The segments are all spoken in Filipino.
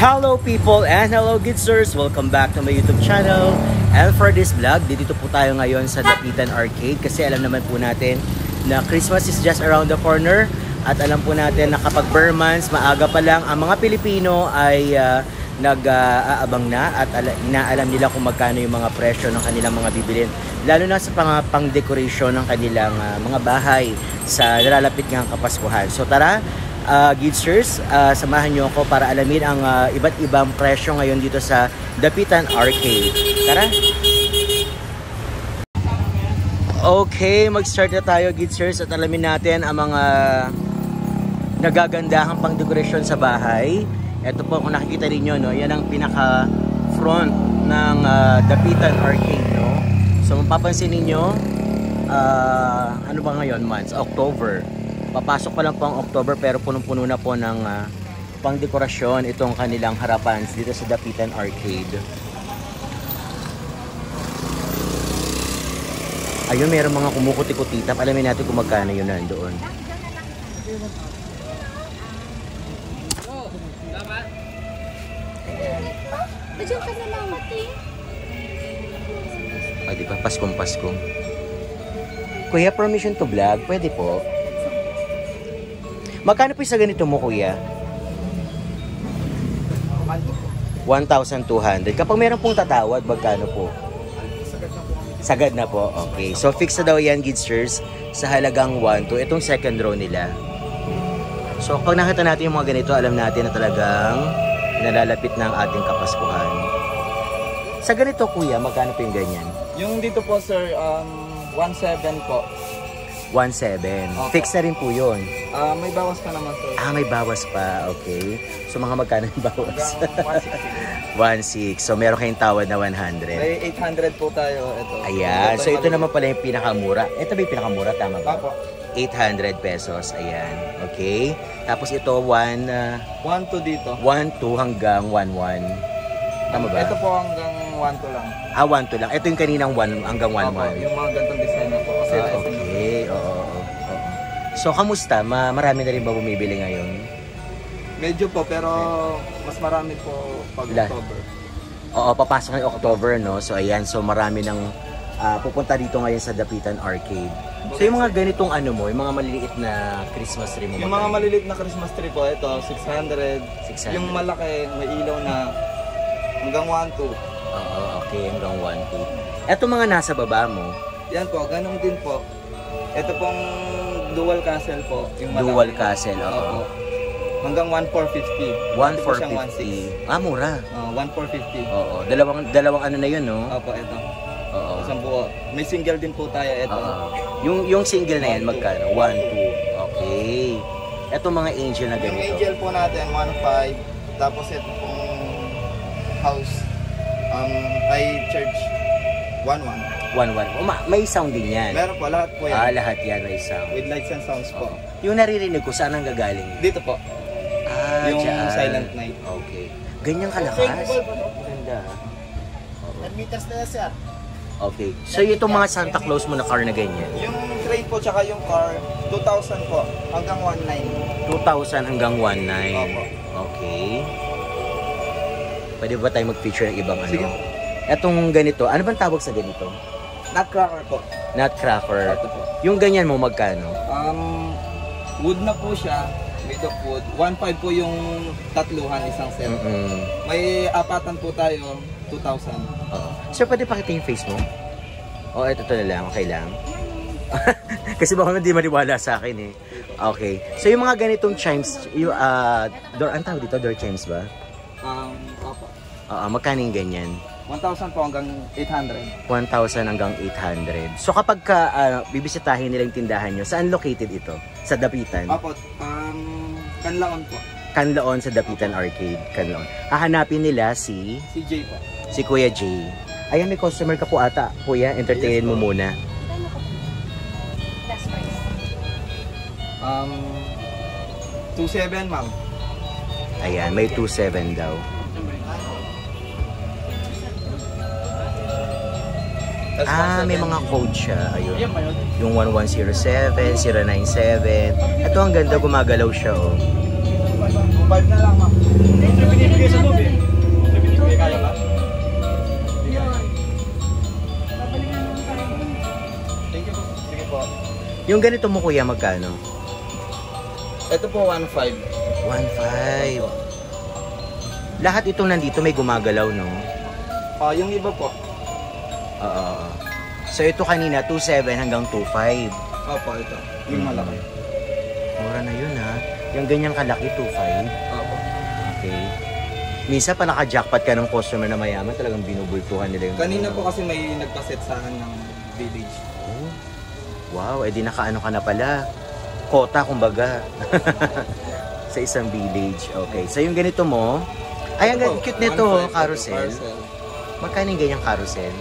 Hello people and hello Gidsers! Welcome back to my YouTube channel. And for this vlog, dito po tayo ngayon sa Dapitan Arcade kasi alam naman po natin na Christmas is just around the corner at alam po natin na kapag bare months, maaga pa lang, ang mga Pilipino ay nag-aabang na at inaalam nila kung magkano yung mga presyo ng kanilang mga bibilin. Lalo na sa pang-decoration ng kanilang mga bahay sa nalalapit ng Kapaskuhan. So tara, Gidsers, samahan nyo ako para alamin ang iba't ibang presyo ngayon dito sa Dapitan Arcade. Tara! Okay, mag-start na tayo Gidsers at alamin natin ang mga nagagandahang pang-decoration sa bahay. Ito po kung nakikita ninyo, no, yan ang pinaka-front ng Dapitan Arcade. No? So mapapansin ninyo, ano ba ngayon months? October. Papasok pa lang po ang October pero punong-puno na po ng pang-dekorasyon itong kanilang harapan dito sa Dapitan Arcade. Ayun, mayroong mga kumukuti-kutitap. Alamin natin kung magkano yun nandoon. Ay, di ba? Paskong-Pasko. Kuya, permission to vlog? Pwede po. Magkano po sa ganito mo, kuya? 1,200. Kapag meron pong tatawad, magkano po? Sagad na po. Okay. So, fix na daw yan, Gidsers, sa halagang 1,200. Itong second row nila. So, pag nakita natin yung mga ganito, alam natin na talagang nalalapit na ang ating Kapaskuhan. Sa ganito, kuya, magkano po yung ganyan? Yung dito po, sir, 1,700 po. 1,700. Okay. Fix na rin po yun. May bawas pa naman, sir. May bawas pa. Okay. So, mga magkano yung bawas? 1,600. So, meron kayong tawad na 100. May 800 po tayo. Ito. Ayan. So, ito naman pala yung pinakamura. Ito ba yung pinakamura? Tama ba? Apo. 800 pesos. Ayan. Okay. Tapos ito, 1,200 dito. 1,200 hanggang 1,100. Tama ba? Ito po hanggang 1,200 lang. 1,200 lang. Ito yung kaninang 1 hanggang 1,100. Yung mga gantong design na po. Kasi okay. Oo. So, kamusta? Marami na rin ba bumibili ngayon? Medyo po, pero mas marami po pag October. Oo, papasok ng October, no? So, ayan. So, marami nang pupunta dito ngayon sa Dapitan Arcade. So, yung mga ganitong ano mo, yung mga maliliit na Christmas tree mo? Yung mga maliliit na Christmas tree po, ito, 600. Yung malaki, may ilaw na hanggang 1,200. Oo, okay. Hanggang 1,200. Ito mga nasa baba mo? Yan po, ganun din po. Ito pong dual castle po. Yung dual castle, oo. Hanggang 1,450. 1,450. Mura. 1,450. Oo, dalawang ano na yun, no? Opo, ito. Oo. Isang buo. May single din po tayo, ito. Yung single na yan, magkano? 1,200. Okay. Ito mga angel na ganito. Yung angel po natin, 1,500. Tapos ito pong house, ay church, 1,100. 1,100. May sound din yan. Meron po, lahat po yan. Lahat yan may sound. With lights and sounds po. Yung naririnig ko, saan ang gagaling? Dito po. Yung dyan. Silent Night. Okay. Ganyang kalakas? Ganda. 10 meters na yan, sir. Okay. So, itong mga Santa Claus mo na car na ganyan? Yung train po, tsaka yung car, 2,000 po, hanggang 1,900. 2,000 hanggang 1,900. Opo. Okay. Pwede ba tayo mag-feature ng ibang Sige. ano? Etong ganito, ano bang tawag sa ganito? Nutcracker po. Nutcracker. Ito po. Yung ganyan mo, magkano? Wood na po siya, made of wood. 1,500 po yung tatluhan, isang set. May apatan po tayo, 2,000. So, pwede pakita yung face mo? Ito na lang, okay lang. Kasi baka hindi maniwala sa akin eh. Okay. So, yung mga ganitong chimes, yung, ang tawag dito, door chimes ba? Opo. Magkano yung ganyan? 1,000 po hanggang 800. 1,000 hanggang 800. So kapag bibisitahin nila yung tindahan nyo, saan located ito? Sa Dapitan? Opo, Canlaon po. Canlaon sa Dapitan Arcade, Canlaon. Hahanapin nila si Jay po. Si Kuya Jay. Ayan, may customer ka po ata. Kuya, entertainin mo muna. Last price. 2,700, ma'am. Ayan, may 2,700 daw. May mga code siya. Ayun. Yung 1107, 097. Ito ang ganda, gumagalaw siya, oh. 2,500 na lang, ma'am. Binibigay sa loob, Yung ganito mo kuya, magkano? Ito po 1.5. 1.5. Lahat itong nandito may gumagalaw, no? Yung iba po. Oo. So ito kanina 2.7 hanggang 2.5. Opo, ito. Yung malaki. Mura na yun ha. Yung ganyang kalaki 2.5. Opo. Okay. Minsan pa naka-jackpot ka ng customer na mayaman, talagang binubultuhan nila yung... Kanina po kasi may nagpaset sa akin ng village. Oh. Wow, edi nakaano ka na pala. Kota, kumbaga. Sa isang village. Okay. So yung ganito mo, ay ang cute nito, carousel. Magkano yung ganyang carousel?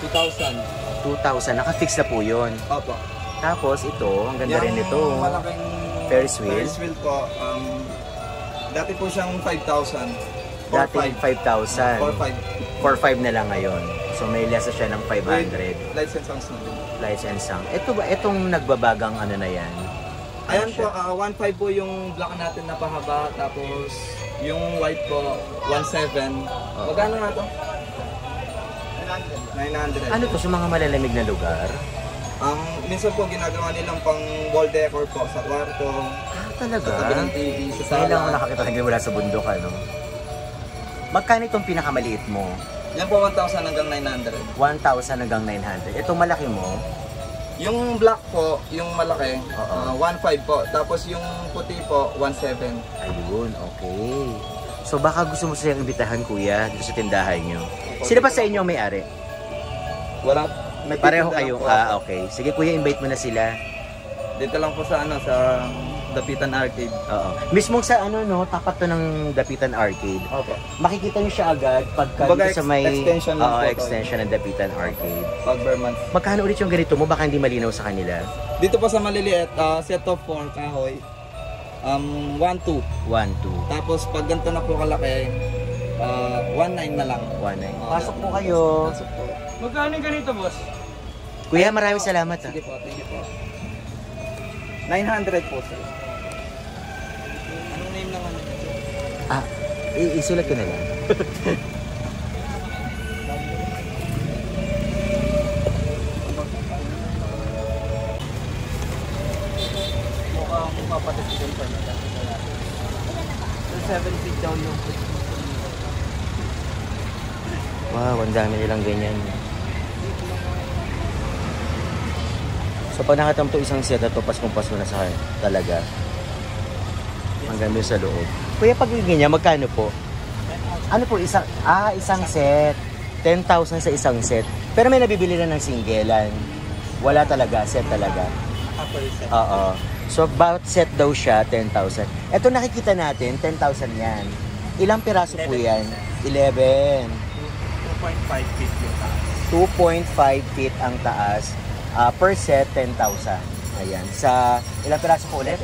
2,000. 2,000. Naka-fix na po yun. Opo. Tapos ito, ang ganda rin nito. Yung malaking Ferris wheel? Ferris wheel po, dati po siyang 5,000. Dati 5,000. 4,500 na lang ngayon. So may less siya ng 500. Lights and sounds na din. Lights and sound. Ito ba, itong nagbabagang ano na yan? Ayan po, 1.5 po yung black natin na pahaba. Tapos yung white po, 1.7. Magkano nga to? 900. Ano to sa mga malalamig na lugar? Minsan po ginagawa nilang pang wall decor po sa kwarto. Talaga? Sa tabi ng TV, sa Ngayon lang ako sala. nakakita ng mula sa bundok, ano? Magkano itong pinakamaliit mo? Yan po 1,000 hanggang 900. 1,000 hanggang 900. Itong malaki mo? Yung black po, yung malaki, Oo. 1.5 po. Tapos yung puti po, 1.7. Ayun, okay. So baka gusto mo silang imbitahan, kuya, dito sa tindahan nyo. Sino ba sa inyo ang may-ari? Wala. May Pareho titinda kayo? lang po. Okay. Sige kuya, invite mo na sila. Dito lang po sa sa Dapitan Arcade. Oo. Mismong sa no, tapat to ng Dapitan Arcade. Opo. Makikita nyo siya agad pagka Kumbaga, dito sa may extension lang po to. extension ng Dapitan Arcade. Pag Vermont. Magkano ulit yung ganito mo? Baka hindi malinaw sa kanila. Dito po sa maliliit, set of 4 kahoy. 1.2. 1, 2, Tapos pag ganito na po kalaki, 1.9 na lang. 1, 9. Pasok po kayo. Pasok po. Magkano ganito, boss? Kuya, maraming salamat. Sige po, thank you po. 900 po sir. Anong name lang ano? Isulat ko na lang. Mukhang papatisigan pa niya. 7 feet down yung Wow, ang dami nilang ganyan. So pag nakita mo ito isang set na ito, paskong-pasko na sa talaga. Hanggang doon sa loob. Kuya, pag ganyan, magkano po? Ano po, isang set. 10,000 sa isang set. Pero may nabibili na ng singgelan. Wala talaga, set talaga. Oo. So bawat set daw siya, 10,000. Ito nakikita natin, 10,000 yan. Ilang piraso po yan? 11. 2.5 feet yung taas. 2.5 feet ang taas. Per set, 10,000. Ayan. Sa ilang piraso po ulit?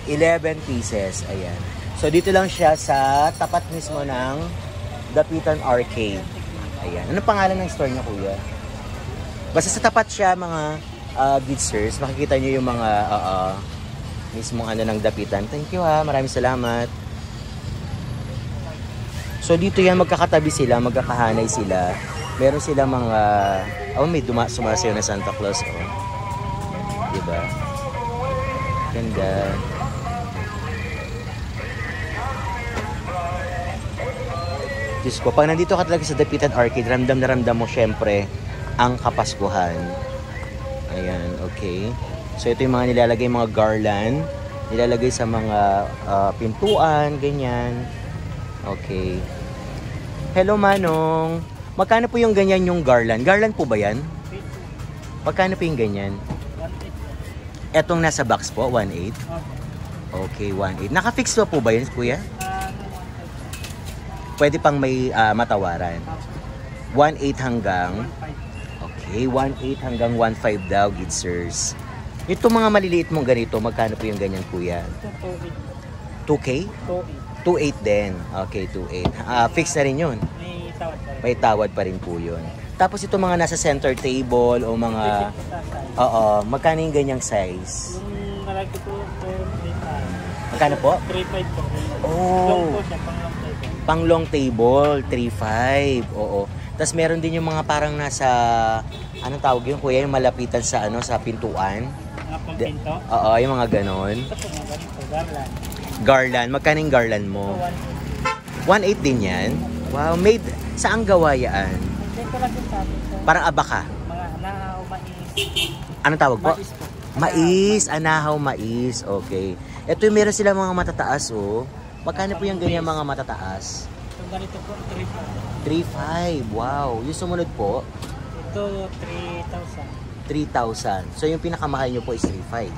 11 pieces. Ayan. So dito lang siya sa tapat mismo ng Dapitan Arcade. Ayan. Anong pangalan ng store niya, kuya? Basta sa tapat siya, mga Gidsers. Makikita niyo yung mga mismong ano ng Dapitan. Thank you ha. Maraming salamat. So dito yan, magkakatabi sila, magkakahanay sila. Meron sila mga, may sumasayo na Santa Claus, diba? Ganda. Diyos ko, pag nandito ka talaga sa Dapitan Arcade, ramdam na ramdam mo syempre ang Kapaskuhan. Ayan, okay. So ito yung mga nilalagay, mga garland. Nilalagay sa mga pintuan, ganyan. Okay. Hello, Manong. Magkano po yung ganyan yung garland? Garland po ba yan? Magkano po yung ganyan? 1.8. Etong nasa box po, 1.8? Okay, 1.8. Naka-fix po ba yun, kuya? Pwede pang may matawaran. 1.8 hanggang... Okay, 1.8 hanggang 1.5 daw, Gidsers. Ito mga maliliit mong ganito, magkano po yung ganyan, kuya? 2K? 2.8 din. Okay, 2.8. Fix na rin yun. May tawad pa rin po yun. Tapos ito mga nasa center table o mga... magkano yung ganyang size? Yung malaki po, Magkano po? 3.5 po. Oh. Long po siya, pang long table. Pang long table, 3.5. Oo. Tapos meron din yung mga parang nasa, anong tawag yun, kuya, yung malapitan sa, ano, sa pintuan. Mga pampinto. Oo, yung mga ganon. Ito po mga ganito, garland. Garland, magkano yung garland mo? 1.8 din yan? Wow, made, saan gawa yan? Dito lang din sa atin. Parang abaka. Mga anahaw, mais. Anong tawag po? Mais po. Mais, anahaw, mais. Okay. Ito yung meron sila mga matataas, oh. Magkano po yung ganyan mga matataas? Ito ganito po, 3.5. Wow. Yung sumunod po, Ito, 3,000. 3,000. So yung pinakamahal nyo po is 3.5.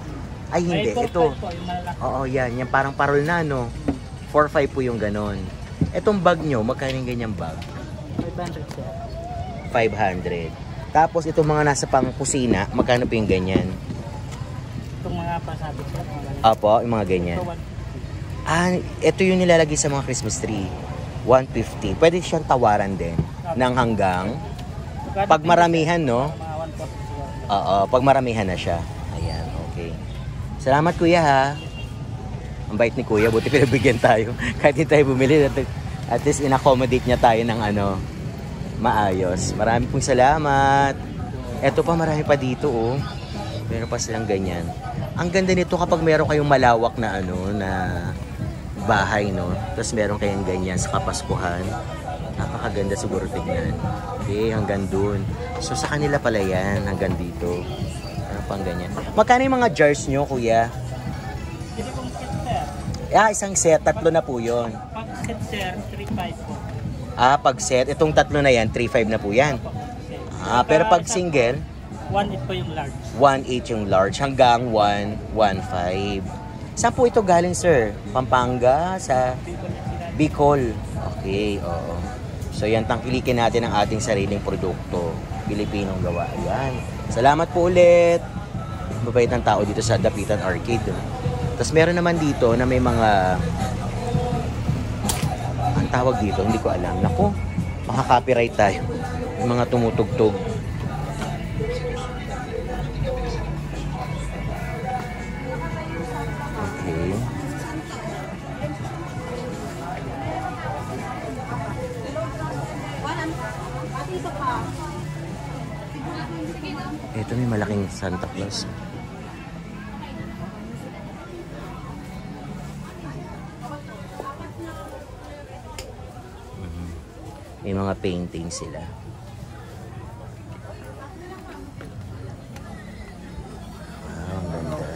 Ay, hindi. Ay, 4,500 Ito. po, yung malalaki. Oo, yan. Yan parang parol na, no? 4.5 po yung ganon. Etong bag nyo, magkano yung ganyang bag? 500 sir. 500. Tapos itong mga nasa pang kusina, magkano po yung ganyan? Itong mga pasabit sir. Mga ganito. Opo, yung mga ganyan. Ito, 150. Ito yung nilalagay sa mga Christmas tree. 150. Pwede siyang tawaran din ng hanggang pag maramihan, no? Mga 140 siguro. Oo, pag maramihan na siya. Ayan, okay. Salamat kuya ha. Ang bait ni kuya, buti pinabigyan tayo. Kahit hindi tayo bumili, at least in-accommodate niya tayo ng ano, maayos. Marami pong salamat. Eto pa, marami pa dito, oh. Meron pa silang ganyan. Ang ganda nito kapag meron kayong malawak na ano, na bahay, no? Tapos meron kayong ganyan sa Kapaskuhan. Napakaganda siguro tignan. Okay, hanggang dun. So sa kanila pala yan, hanggang dito. Ano pang ganyan. Magkano yung mga jars nyo, kuya? Ito pong set sir. Isang set, tatlo na po yun. Pag set sir, 3,500 po. Pag set, itong tatlo na yan, 3.5 na po yan. Set. Pero pag single, 1,800 po yung large. 1.8 yung large hanggang 1.15. Saan po ito galing, sir? Pampanga? Sa Bicol? Okay, oo. So yan, tangkilikin natin ang ating sariling produkto. Pilipinong gawa. Yan. Salamat po ulit. Mabait ng tao dito sa Dapitan Arcade. Tapos meron naman dito na may mga... Ang tawag dito, hindi ko alam. Naku, maka-copyright tayo. Yung mga tumutugtog. Okay. Ito may malaking Santa Claus. May mga painting sila. Wow, ang ganda.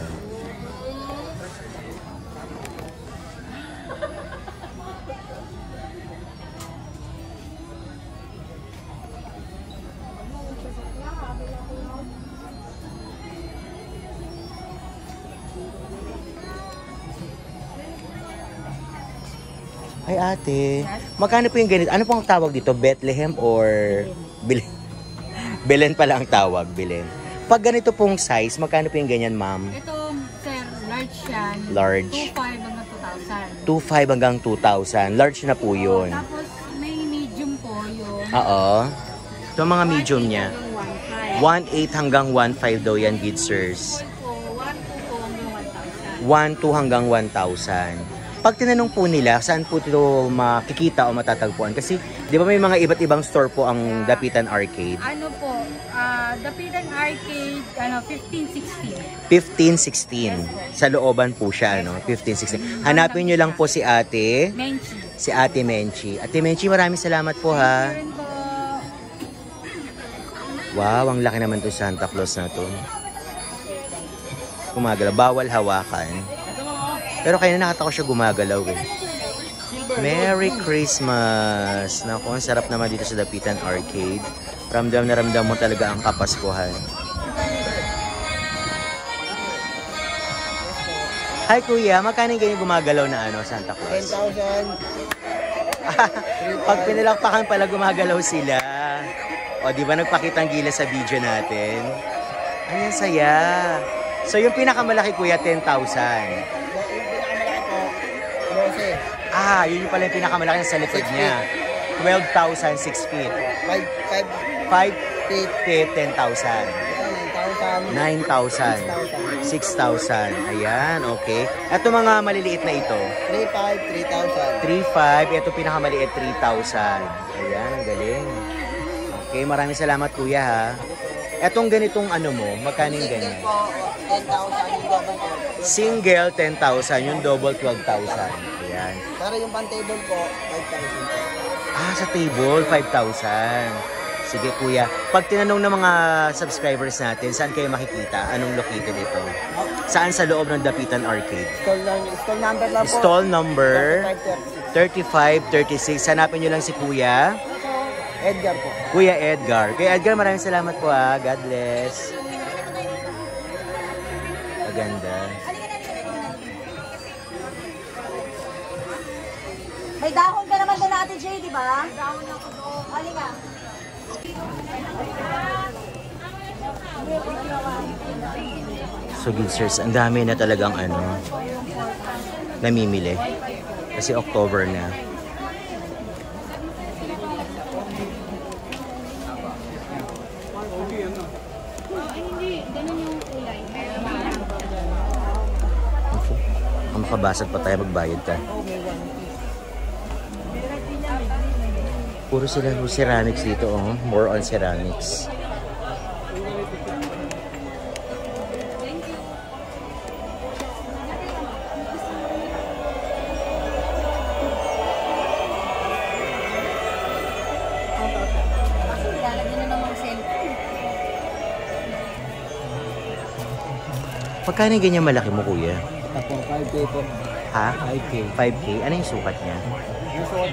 Ay ate, magkano po yung ganito? Ano pong tawag dito? Bethlehem or Belen? Belen pala ang tawag, Belen. Pag ganito pong size, magkano po yung ganyan, ma'am? Ito, sir, large yan. Large. 2,500 hanggang 2,000. 2.5 hanggang 2,000. Large na po yun. Tapos, may medium po yung... Oo. Ito ang mga medium niya. 1,800 1.8 hanggang hanggang 1.5 daw yan, gidsers. 1,200 hanggang 1,000. 1.2 hanggang 1,000. Pag tinanong po nila, saan po ito makikita o matatagpuan? Kasi, di ba may mga iba't ibang store po ang Dapitan Arcade? Ano po, Dapitan Arcade, 1516. 15-16. Sa looban po siya, no? 15-16. Hanapin nyo lang po si ate. Menchi. Si Ate Menchi. Ate Menchi, maraming salamat po, ha? Meron po, Wow, ang laki naman to Santa Claus na to. Gumagalaw. Bawal hawakan. Pero kaya nakita ko siya gumagalaw, eh. Merry Christmas! Naku, ang sarap naman dito sa Dapitan Arcade. Ramdam na ramdam mo talaga ang Kapaskuhan. Hi kuya, magkano ganyan gumagalaw na ano, Santa Claus? 10,000. Pag pinalakpakan pala gumagalaw sila. O, di ba nagpakita ang gila sa video natin? Ayan, saya. So, yung pinakamalaki kuya, 10,000. Yun yung pala yung pinakamalaki sa likod niya. 12,000, 6 feet. 5 feet, 10,000. 9,000. 6,000. Ayan, okay. Ito mga maliliit na ito. 3,500, 3,000. 3,500. Ito pinakamaliit, 3,000. Ayan, ang galing. Okay, maraming salamat kuya ha. Etong ganitong ano mo, magkano yung ganyan? Po, 10,000 yung double po. Single, 10,000. Yung double, 12,000. Ayan. Pero yung pan-table po, 5,000 po. Ah, sa table, 5,000. Sige kuya. Pag tinanong ng mga subscribers natin, saan kayo makikita? Anong located ito? Saan sa loob ng Dapitan Arcade? Stall number lang po. Stall number 3536. 3536. Hanapin nyo lang si kuya. Edgar po. Kuya Edgar. Kuya Edgar, maraming salamat po ha. God bless. Maganda. May dahon ka naman doon natin, Jay, di ba? Dahon ako doon. Halika. So good sirs, ang dami na talagang ano, namimili. Kasi October na. Ang makabasag pa tayo, magbayad ka. Puro sila ceramics dito, oh. More on ceramics. Kasi lalagyan na ng mga cellphone. Pagkano yung ganyan malaki mo, kuya? Ako, 5K po. Ha? 5K. 5K? Ano yung sukat niya? Yung suot,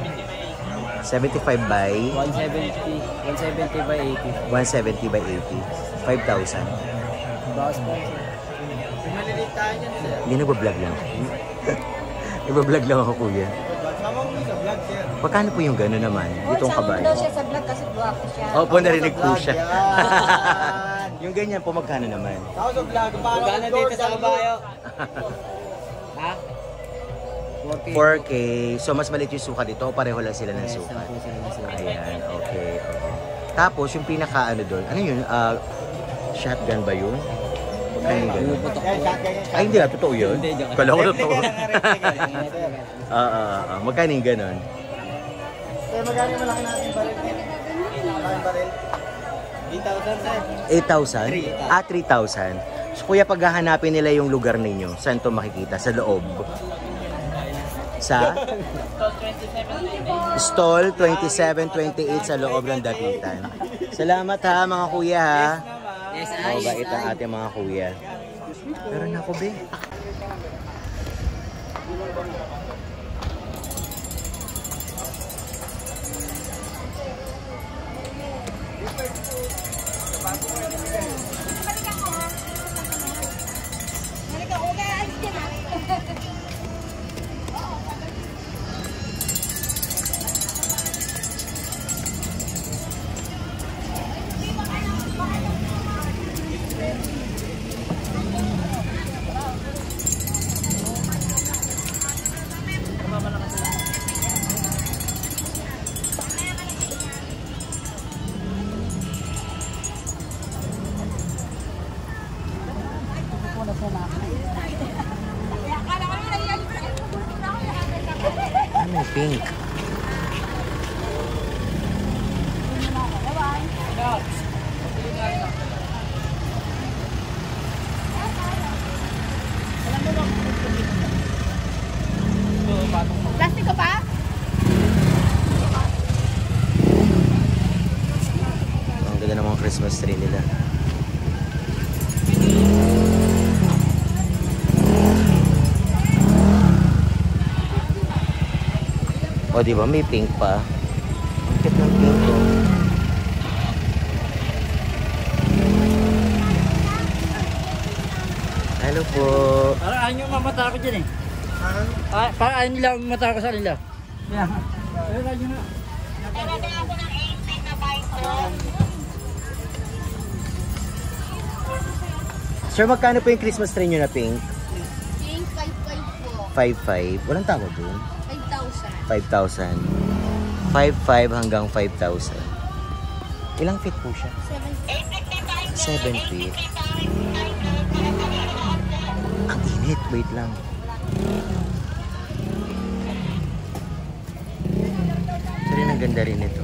75 by? 170 by 80. 170 by 80. 5,000. Baka sponsor. Maliliit tayo yan, sir. Hindi nagbablog lang. Nagbablog lang ako, kuya. Sama mo sa vlog, sir. Pagkano po yung gano'n naman? Itong Sama mo kabayo. daw siya sa vlog kasi guwapo siya. Opo, narinig po siya. Yan. Yung ganyan po, magkano naman? Ako sa vlog. Magkano dito sa kabayo? Ha? 4K. So, mas maliit yung sukat dito. Pareho lang sila ng sukat. Ayan, okay. Tapos, yung pinaka ano doon, ano yun? Shotgun ba yun? Magkano yung gano'n? Ay, hindi ah. Totoo yun? Kala ko totoo. Magkano yung gano'n? Sir, magkano yung malaki natin baril? Malaking baril? 8,000, sir. 8,000? Ah, 3,000. So, kuya, paghahanapin nila yung lugar ninyo, saan to makikita? Sa loob? Sa? Stall 2728 sa loob ng Dapitan. Salamat ha, mga kuya ha. Yes, Bait ang ating mga kuya. Pero naku, be. Halika, okay, alis ka na. Ano yung pink? Plastic ka pa? Ang ganda ng mga Christmas tree nila. O, di ba? May pink pa. Ang cute ng pink ko. Hello po. Parang ayaw nyo mamata ko dyan eh. Parang ayaw nila mamata ko sa nila. Yeah. Pero ayaw na. Sir, magkano po yung Christmas tree nyo na pink? Pink 5.5 po. 5,500. Walang tawag doon. 5,000. 5,000. 5,500 hanggang 5,000. Ilang feet po siya? 7 feet. Ang init. Wait lang. Sorry, ang ganda rin ito.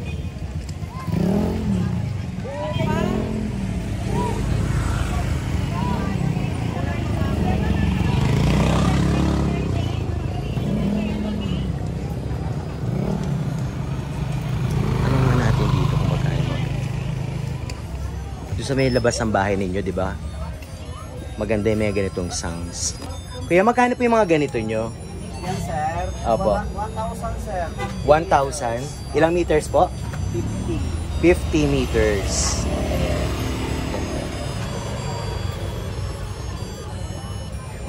sa may labas ng bahay ninyo, di ba? Maganda yung may ganitong sounds. Kuya, magkano po yung mga ganito nyo? Yan, sir. Opo. 1,000, sir. 1,000? Ilang meters po? 50. 50 meters.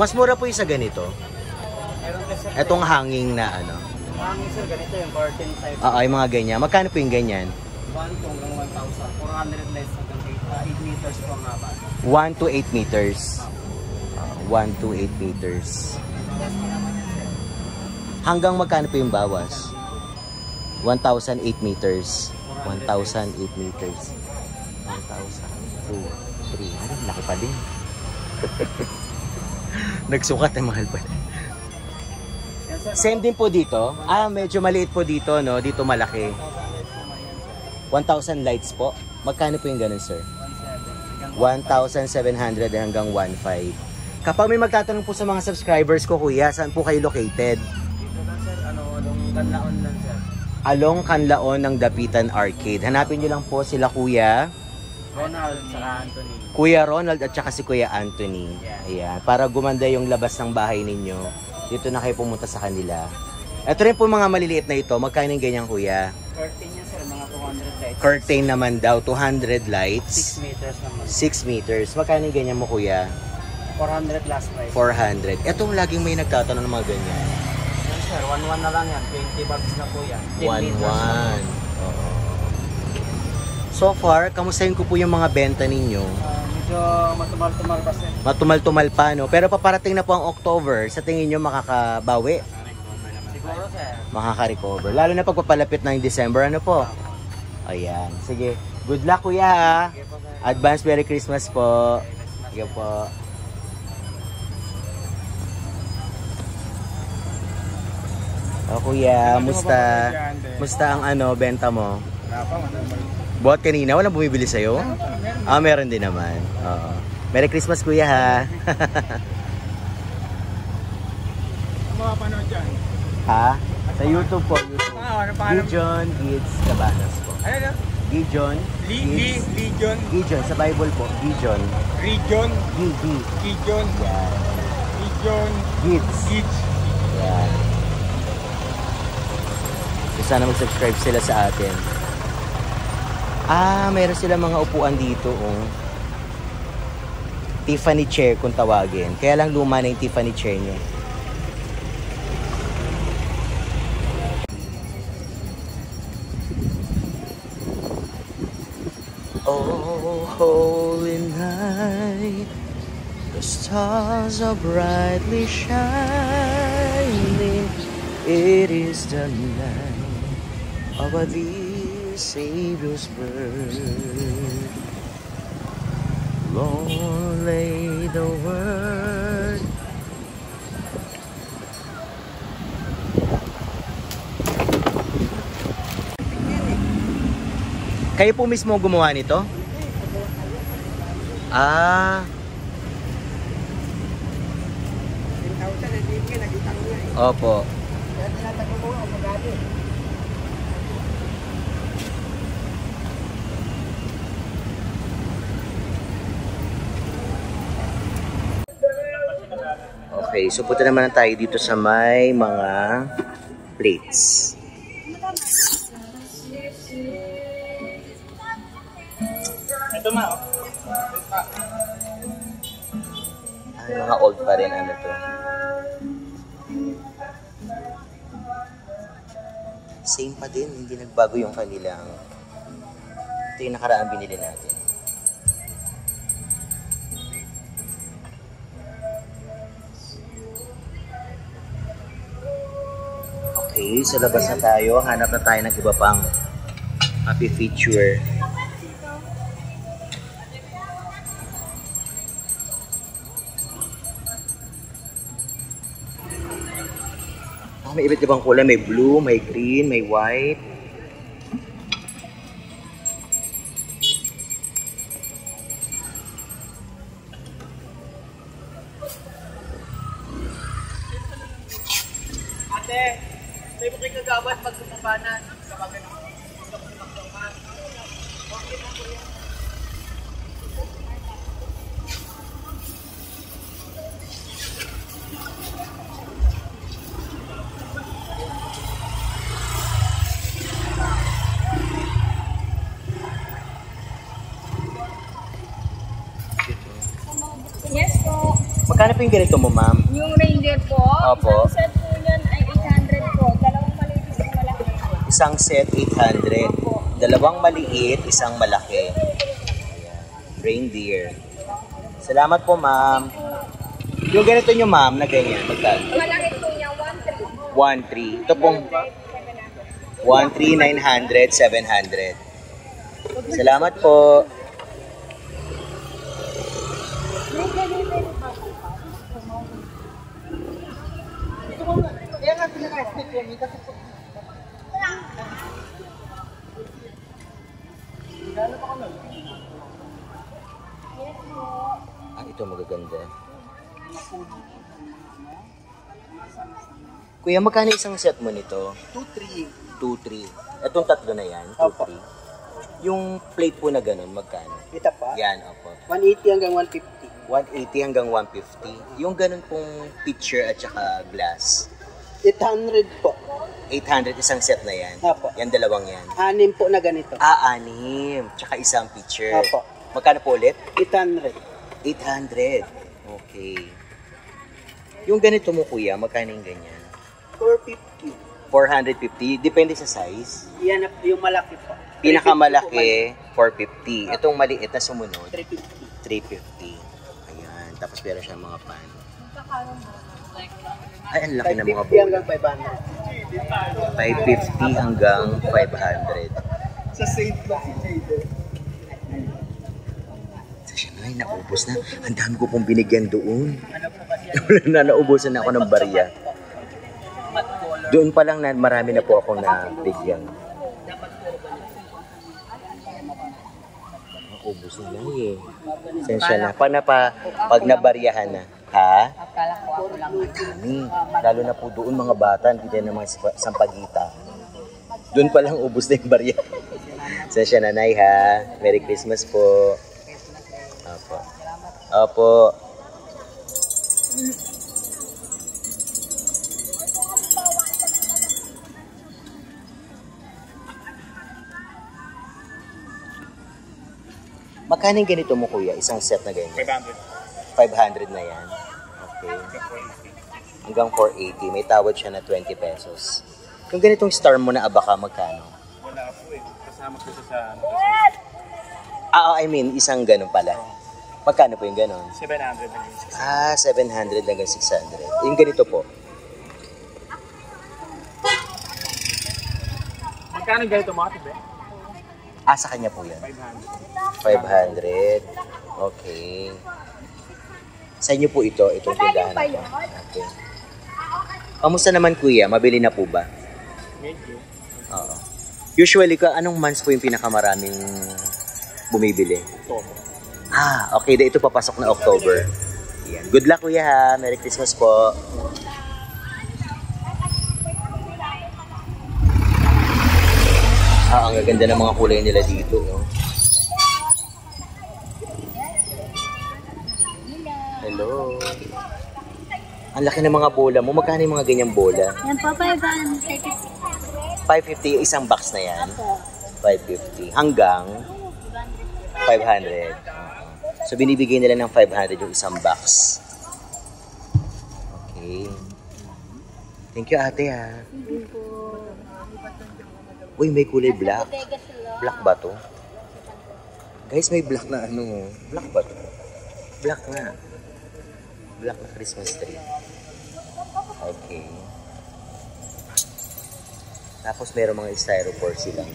Mas mura po yung sa ganito. Meron ka, sir. Etong hanging na ano. Hangin, sir. Ganito yung curtain type. Yung mga ganyan. Magkano po yung ganyan? 1 to hanggang 1,000. 400 less hanggang 8 meters po ang haba. 1 to 8 meters. 1 to 8 meters. Hanggang magkano po yung bawas? 1,008 meters. 1,008 meters. 1,000, 2, 3. Ano, laki pa din. Nagsukat eh, mahal pa. Same din po dito. Medyo maliit po dito, no? Dito malaki. 1,000 lights po. Magkano po yung ganun, sir? 1,700 hanggang 1,500. Kapag may magtatanong po sa mga subscribers ko, kuya, saan po kayo located? Dito lang, sir. Along Kanlaon lang, sir. Along Kanlaon ng Dapitan Arcade. Hanapin nyo lang po sila kuya. Ronald, saka Anthony. Kuya Ronald at saka si Kuya Anthony. Ayan, para gumanda yung labas ng bahay ninyo. Dito na kayo pumunta sa kanila. Ito rin po mga maliliit na ito. Magkano yung ganyan, kuya? Curtain niya, sir. Mga 200 lights. Curtain naman daw, 200 lights. 6 meters naman. 6 meters. Magkano yung ganyan mo, kuya? 400 last price. 400. Etong laging may nagtatanong ng mga ganyan. Yan, sir. 1,1 na lang yan. 20 bucks na po yan. 10 meters 1,1. na po. Oo. So far, kamustahin ko po yung mga benta ninyo? Medyo matumal-tumal pa, sir. Matumal-tumal pa, no? Pero paparating na po ang October. Sa tingin nyo makakabawi? Siguro, sir. Makaka-recover. Lalo na pagpapalapit ng December, ano po? Ayan. Sige. Good luck, kuya, ha? Advance Merry Christmas po. Sige po. Kuya, musta? Musta ang benta mo? Buhat kanina, walang bumibili sa'yo? Meron din naman. Oo. Merry Christmas, kuya, ha? Mga panood dyan. Ha? Sa YouTube po, YouTube. Ano pangalan? Gijon Kids Cabanas po. Ano na? Gijon Kids. Legion. Gijon, sa Bible po. Gijon. Region. Gigi. Gijon. Yan. Region. Kids. Kids. Yan. So, sana mag-subscribe sila sa atin. Meron sila mga upuan dito, oh. Tiffany chair kung tawagin. Kaya lang luma na yung Tiffany chair niya. Oh, holy night, the stars are brightly shining. It is the night of our dear Savior's birth. Long lay the word. Kayo po mismo gumawa nito? Opo. Okay, so punta naman tayo dito sa may mga plates. Ito ma. Mga old pa rin, ano to. Same pa din, hindi nagbago yung kanilang. Ito yung nakaraan binili natin. Okay, sa labas na tayo. Hanap na tayo ng iba pang happy feature. May iba't ibang kulay. May blue, may green, may white. Ate, tayo mo kayo kagawad pag sumabanan. Sa bagay ng gusto ko ng tuman. Okay na po yan. Magkano po yung ganito mo, ma'am? Yung reindeer po, Opo. isang set po yan ay 800 po. Dalawang maliit, isang malaki. Isang set, 800. Dalawang maliit, isang malaki. Ayan. Reindeer. Salamat po, ma'am. Yung ganito nyo, ma'am, na ganyan, magkano? Malaki po niya, 1,300. 1,300. Ito pong 1,300, 900, 700. Salamat po. Ah, ito magaganda. Kuya, magkano isang set mo nito? 2-3. 2-3. Itong tatlo na yan, 2-3. Yung plate po na ganun, magkano? Ito pa. Yan, opo. 180 hanggang 150. 180 hanggang 150. Yung ganun pong pitcher at saka glass. 800 po. 800 isang set na yan. Opo. Yan, dalawang yan. 6 po na ganito. Ah, 6. Tsaka isang pitcher. Opo. Magkano po ulit? 800. 800. Okay. Yung ganito mo, kuya, magkano yung ganyan? 450. 450. Depende sa size. Yan yung malaki po. Pinakamalaki, 450. Itong maliit na sumunod, 350. 350. Ayan. Tapos meron siyang mga pan. Ay, ang laki ng mga 550 bola. hanggang 500. 550 hanggang 500. Sa Saint ba si Jaden? Ay, naubos na. Ang dami ko pong binigyan doon. Wala na, naubusan na ako ng barya. Doon pa lang na marami na po akong nabigyan. Naubos na lang eh. Sensya na. Pag nabaryahan na. Ha? Ang dami. Lalo na po doon mga bata, hindi na mga sampagita. Doon pa lang ubos na yung barya. Sensya na, Nay, ha? Merry Christmas po. Opo. Opo. Magkano yung ganito mo, kuya? Isang set na ganyan? 500. 500 na yan? Okay. Hanggang 480. May tawad siya na 20 pesos. Yung ganitong star mo na abaka, magkano? Wala po eh. Kasama ko sa I mean, isang ganun pala. Magkano po yung ganun? 700 na 700 hanggang 600. Yung ganito po. Magkano ganito mga tibe? Sa kanya po yan. 500. 500. Okay. Sa inyo po ito, itong tindahan na to. Okay. Kamusta naman, kuya? Mabili na po ba? Medyo. Oo. Usually, anong months po yung pinakamaraming bumibili? Tomo. Okay. Ito papasok na October. Yan. Good luck, kuya, ha. Merry Christmas po. Ang gaganda ng mga kulay nila dito. No? Hello. Ang laki ng mga bola mo. Magkano yung mga ganyang bola? Yan po, 500. 550 yung isang box na yan? 550. Hanggang 500. So, binibigay nila ng 500 yung isang box. Okay. Thank you, ate, ha. Uy, may kulay black. Black ba to? Guys, may black na ano. Black ba to? Black na. Black na Christmas tree. Okay. Tapos meron mga styrofoam silang.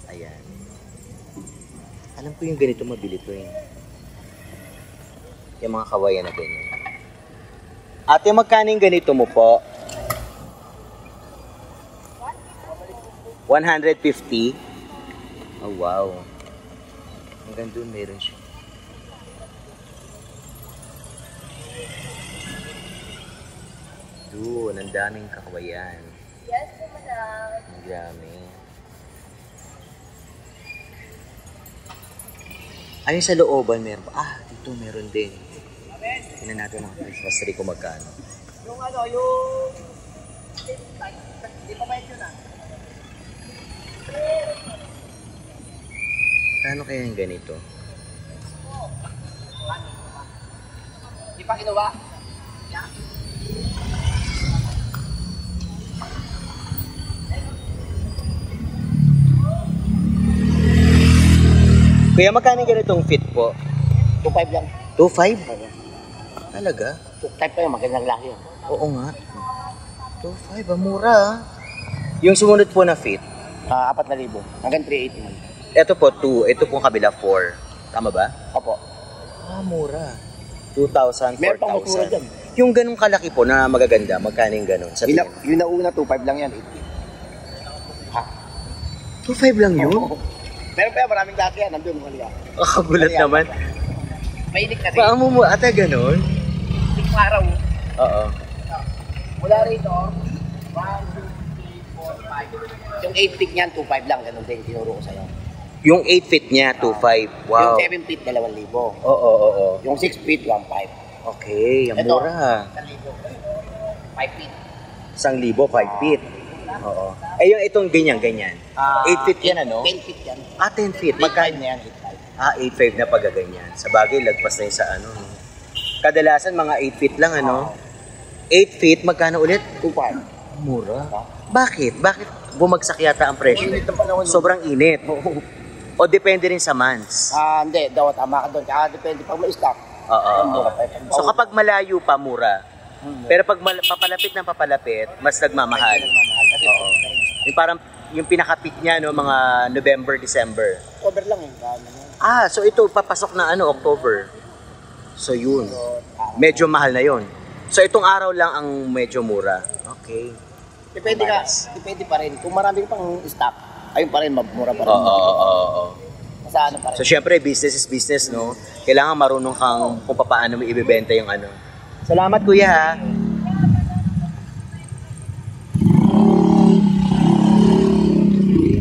Ayan. Alam ko yung ganito mabili to eh. Yung mga kawayan na ganyan. Ate, magkano yung ganito mo po? 150? Oh, wow. Hanggang doon meron siya. Doon, ang daming kakawayan. Yes, madam. Ang dami. Ayun sa looban meron pa. Dito meron din. Tingnan natin ang Christmas tree kung magkano. Yung yung... Hindi pa ba yun na? Kano kaya yung ganito? Di pa kinuha. Kuya, magkano yung ganitong fit po? 2.5 lang. 2.5? Talaga? Type pa yung magandang laki yun. Oo nga. 2.5, mura ah. Yung sumunod po na fit, 4,000. Hanggang 380 man. ito po 2, ito pong kabila 4. Tama ba? Opo. Mura. 2,000, 4,000. Meron pang mas mura dyan. Yung ganong kalaki po na magaganda, magkano yung ganon? Sa tingin mo? Yung nauna 2.5 lang yan. 2.5 lang yun? Meron pa yan, maraming dati yan. Nandun, mali yan. Gulat naman. Mainit kasi. Paano mo ata ganon? Itong araw. Oo. Mula rito, 1, 2, 3, 4, 5. Yung 8 feet niyan, 2.5 lang. Ganun din, tinuro ko sa'yo. Yung 8 feet niya, 2.5. Wow. Yung 7 feet, 2,000. Oo. Yung 6 feet, 1.5. Okay, ang Ito. mura. 5 feet. 1,000, 5 feet. Oo. Eh yung itong ganyan. 8 feet yan ano? 10 feet yan. 10 feet. 8.5 na yan, 8.5 na pagaganyan. Sa bagay, lagpas na yun sa ano. No? Kadalasan mga 8 feet lang ano. 8 feet, magkano ulit? 2.5. Mura. Bakit? Bakit bumagsak yata ang presyo? Init ng panahon. Sobrang init. O depende rin sa months. Hindi, daw tama ka doon. Depende pag may stock. Oo. So kapag malayo pa, mura. Pero pag papalapit, mas nagmamahal. Oo. Yung parang yung pinaka-peak niya no, mga November, December. Cover lang yun. So ito papasok na October. So yun. Medyo mahal na yun. So itong araw lang ang medyo mura. Okay. Depende pa rin. Kung marami pang stock, ayun pa rin, mura pa rin. Oo. Sa ano pa rin. So syempre, business is business, no? Kailangan marunong kang kung paano mo ibebenta yung ano. Salamat, kuya, ha?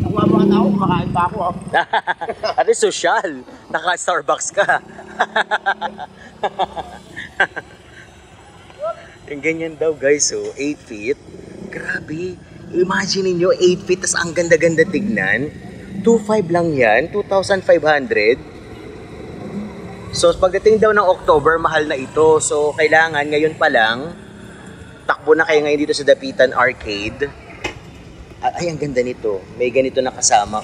Nakuha mo ang tao, kumakain pa ako. At least social. Naka-Starbucks ka. Yung ganyan daw, guys. So, 8 feet. Grabe. Imagine niyo 8 feet, tas ang ganda-ganda tignan. 2.5 lang yan. 2,500. So, pagdating daw ng October, mahal na ito. So, kailangan ngayon pa lang, takbo na kayo ngayon dito sa Dapitan Arcade. Ay, ang ganda nito. May ganito na kasama.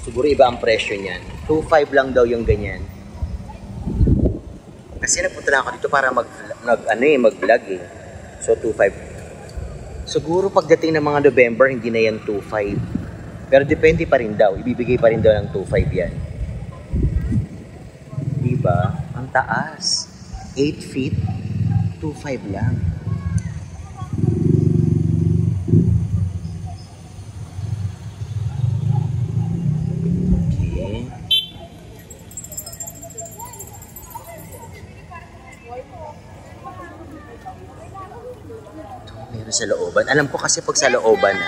Siguro iba ang presyo niyan. 2.5 lang daw yung ganyan. Kasi napunta na ako dito para mag-vlog eh. So, 2.5. Siguro pagdating ng mga November, hindi na yan 2.5. Pero depende pa rin daw. Ibibigay pa rin daw ng 2.5 yan. Diba? Ang taas. 8 feet, 2.5 lang. Okay. Meron sa looban. Alam ko kasi pag sa looban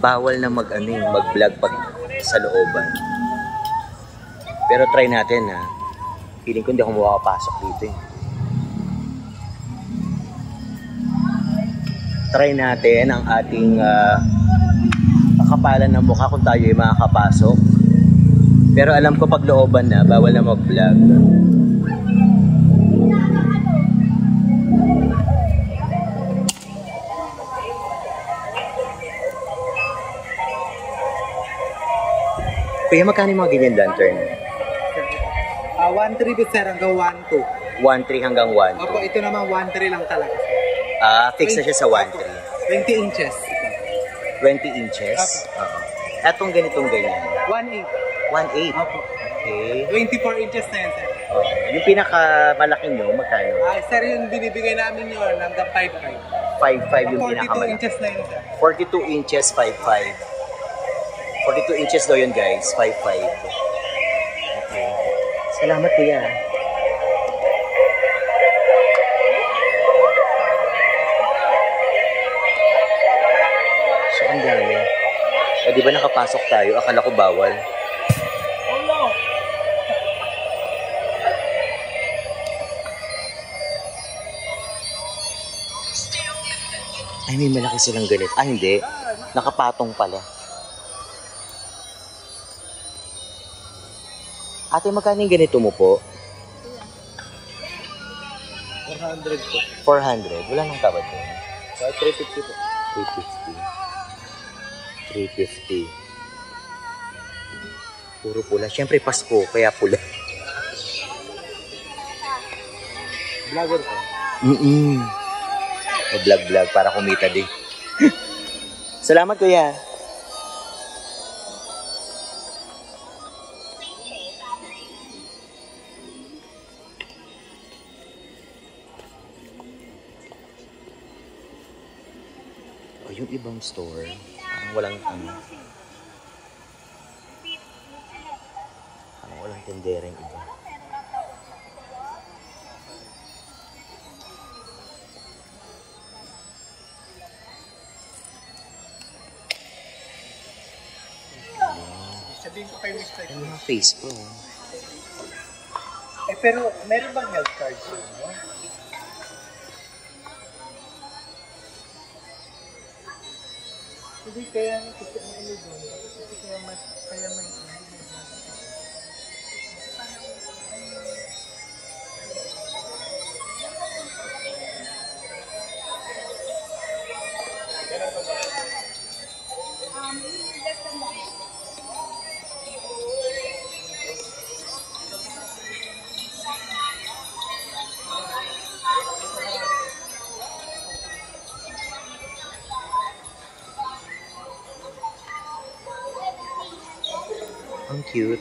bawal na mag-vlog pag sa looban. Pero try natin Feeling ko hindi ako makapasok dito eh. Try natin ang ating kakapalan ng mukha kung tayo ay makakapasok. Pero alam ko pag looban bawal na mag-vlog. Kaya magkano yung mga ganyan lantern? 1.3 sir hanggang 1.2. 1.3 hanggang 1.2. Opo, ito naman 1.3 lang talaga. Fix na siya sa 1.3. 20 inches. 20 inches? Oo. Etong ganitong ganyan? 1.8. 1.8? Opo. Okay. 24 inches na yan sir. Okay. Yung pinakamalaki nyo, magkano? Sir, yung binibigay namin yun hanggang 5.5. 5.5 yung 42 pinakamalaki. inches na yun sir. 42 inches, 5.5. 42 inches daw yun guys, 5.5. Okay. Salamat kuya. So ang dami. O di ba nakapasok tayo? Akala ko bawal. Ay, may malaki silang ganit. Ah, hindi. Nakapatong pala. Ate, magkano yung ganito mo po? 400 po. 400. Wala nang tawad doon. 350 po. 350. Puro pula. Siyempre, Pasko, kaya pula. Vlogger po. Vlog para kumita din. Salamat, kuya. Oh, yung ibang store, parang walang parang walang tendereng iba. Sabihin ko kay Mr. Ano mga face ko? Eh, pero meron bang health card? No? Hindi kaya kasi ang ano doon. Kasi kaya may Ang cute.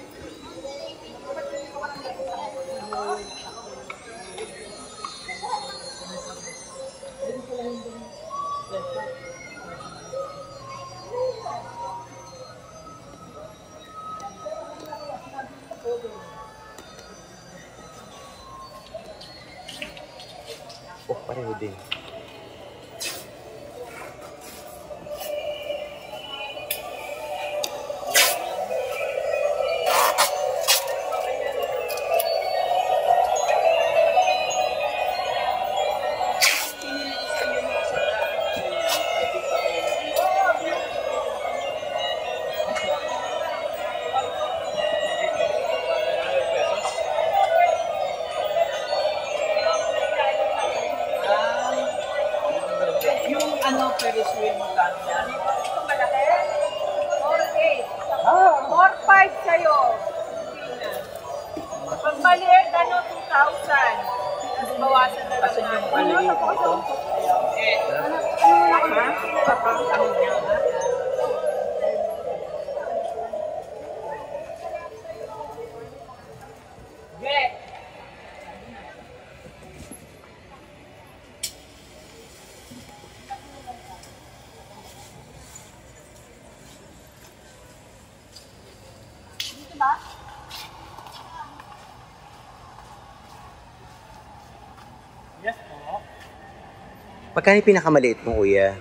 Oh, pareho din. yung ano, Ferris wheel magkano yan? Malaki? 4,800. 4,500 sa'yo. Pag maliit, ano, 2,000. Tapos bawasan na lang. Kasi yung maliit ito. Yes po. Magkano yung pinakamaliit mo, kuya?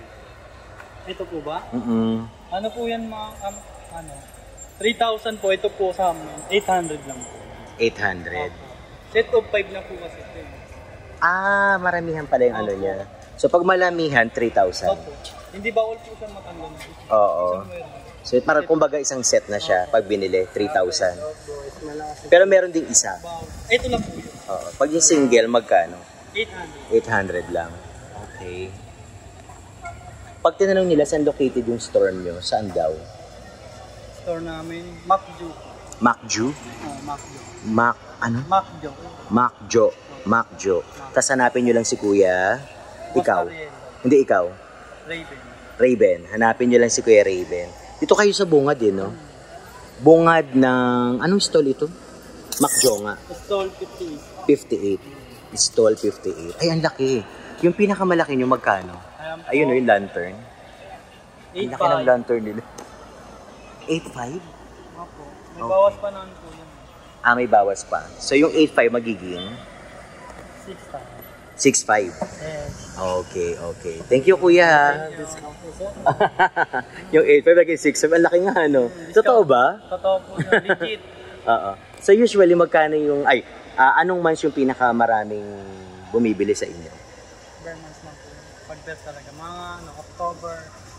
Ito po ba? Ano po yan mga, ano? 3,000 po. Ito po sa amin. 800 lang po. 800. Set of 5 na po kasi ito. Ah, maramihan pala yung ano niya. So, pag malamihan, 3,000. Opo. Hindi bawal po siya matanggal. Oo. So, parang kumbaga isang set na siya pag binili, 3,000. Pero meron ding isa. Ito lang po yun. Oo. Pag yung single, magkano? 800. 800 lang. Okay. Pag tinanong nila saan located yung store nyo, saan daw? Store namin, Macjo. Macju? Oh, Macjo. Ano? Macjo. Macjo. Macjo. Tapos hanapin nyo lang si kuya. Ikaw. Hindi ikaw. Raven. Raven. Hanapin nyo lang si Kuya Raven. Dito kayo sa bungad din, no? Bungad ng... Anong stall ito? Macjo nga. Stall 58. 58. Stall 58. Ay, ang laki. Yung pinakamalaki nyo, magkano? Ayun, no, yung lantern. Ang laki ng lantern nila. 8.5? Opo. May bawas pa naman po yan. Ah, may bawas pa. So, yung 8.5 magiging? 6,000. 6.5. Yes. Okay, okay. Thank you, kuya. Discount po sir. Yung 8.5 magiging 6.5. Ang laki nga, ano? Totoo ba? Totoo po na legit. Oo. So, usually, magkano yung... Ay, anong months yung pinakamaraming bumibili sa inyo? Bare months na po. Pag-test talaga. Mga ano, October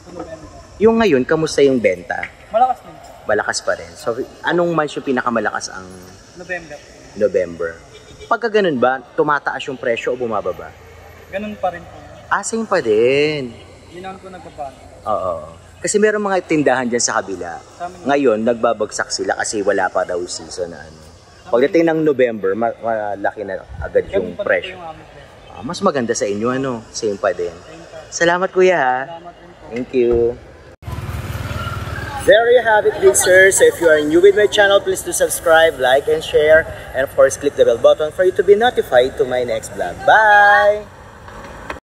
to November. Yung ngayon, kamusta yung benta? Malakas din po. Malakas pa rin. So, anong months yung pinakamalakas ang November po. November? Pagka ganun ba, tumataas yung presyo o bumababa? Ganun pa rin po. Same pa din. Hindi naman po nagbabago. Oo. Kasi meron mga tindahan dyan sa kabila. Sa amin, Ngayon, nagbabagsak sila kasi wala pa daw season na ano. Pagdating ng November, malaki na agad ganun yung pa rin po presyo. yung aming presyo. Mas maganda sa inyo, ano? Same pa din. Salamat, kuya, ha? Salamat rin po. Thank you. There you have it, good sir. So if you are new with my channel, please do subscribe, like, and share. And of course, click the bell button for you to be notified to my next vlog. Bye!